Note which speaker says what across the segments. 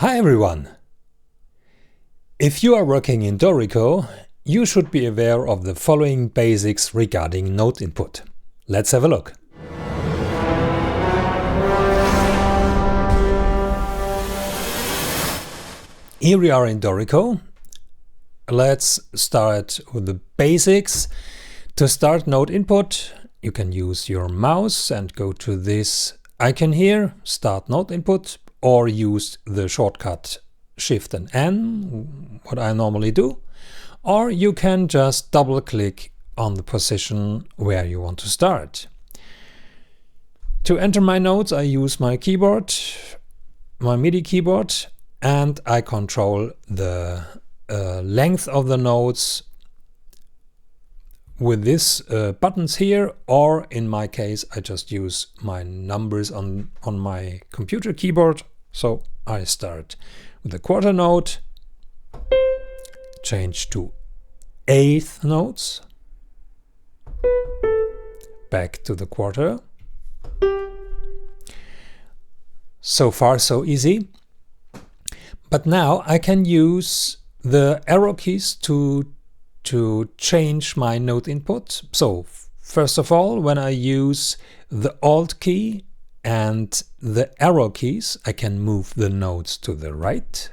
Speaker 1: Hi everyone! If you are working in Dorico, you should be aware of the following basics regarding note input. Let's have a look. Here we are in Dorico. Let's start with the basics. To start note input, you can use your mouse and go to this icon here, Start Note Input, or use the shortcut Shift and N, what I normally do. Or you can just double click on the position where you want to start. To enter my notes, I use my keyboard, my MIDI keyboard, and I control the length of the notes with these buttons here, or in my case I just use my numbers on my computer keyboard. So I start with the quarter note, change to eighth notes, back to the quarter. So far so easy. But now I can use the arrow keys to change my note input. So first of all, when I use the Alt key and the arrow keys, I can move the notes to the right,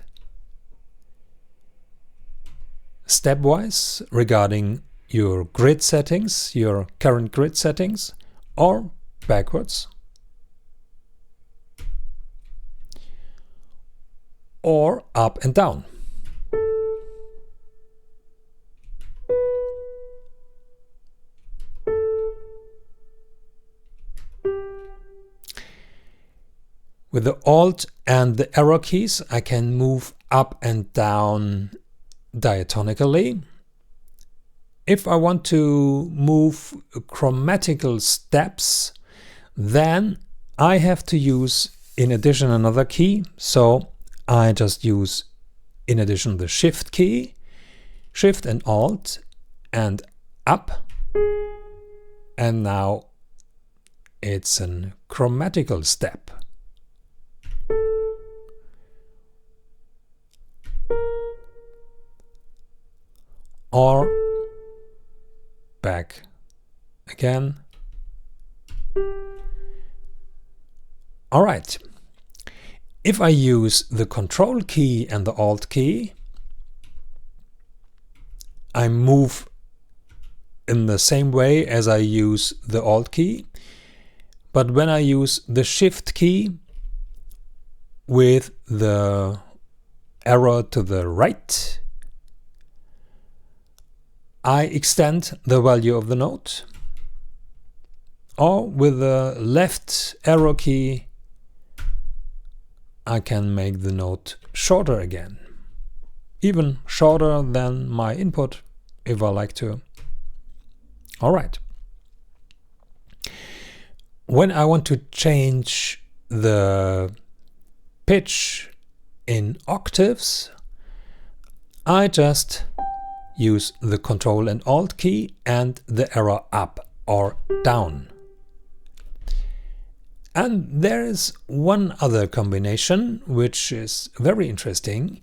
Speaker 1: stepwise regarding your grid settings, your current grid settings, or backwards, or up and down. With the Alt and the arrow keys, I can move up and down diatonically. If I want to move chromatical steps, then I have to use in addition another key. So I just use in addition the Shift key, Shift and Alt and up. And now it's a chromatical step. Or back again. All right. If I use the Control key and the Alt key, I move in the same way as I use the Alt key. But when I use the Shift key with the arrow to the right, I extend the value of the note, or with the left arrow key I can make the note shorter again, even shorter than my input if I like to. All right. When I want to change the pitch in octaves, I just use the Control and Alt key and the arrow up or down. And there is one other combination which is very interesting.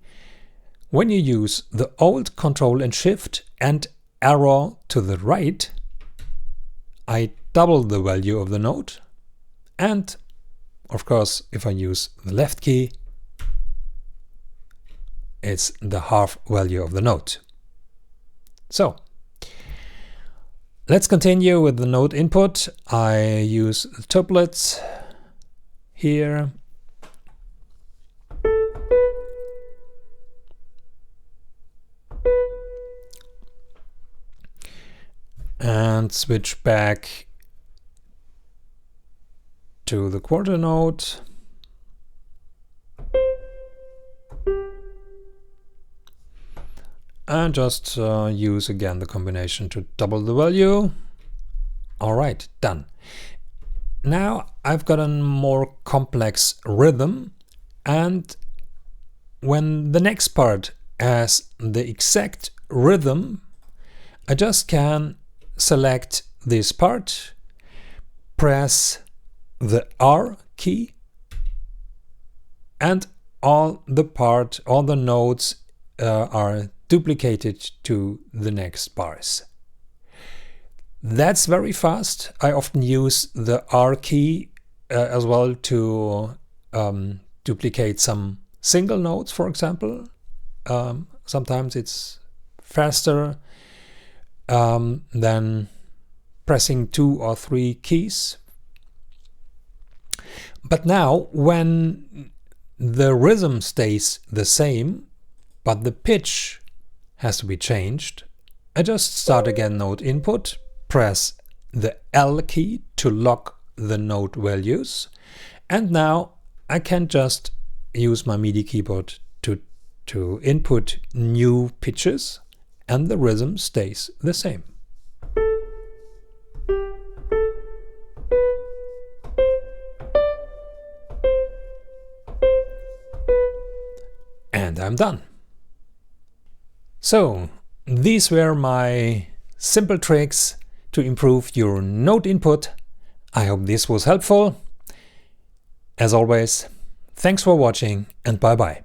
Speaker 1: When you use the Alt, Control and Shift and arrow to the right, I double the value of the note, and of course if I use the left key, it's the half value of the note. So let's continue with the note input. I use the tuplets here. And switch back to the quarter note. And just use again the combination to double the value. All right, done. Now I've got a more complex rhythm, and when the next part has the exact rhythm, I just can select this part, press the R key, and all the notes are duplicated to the next bars. That's very fast. I often use the R key as well to duplicate some single notes, for example. Sometimes it's faster than pressing 2 or 3 keys. But now, when the rhythm stays the same, but the pitch has to be changed, I just start again note input, press the L key to lock the note values, and now I can just use my MIDI keyboard to input new pitches, and the rhythm stays the same. And I'm done. So, these were my simple tricks to improve your note input. I hope this was helpful. As always, thanks for watching and bye bye.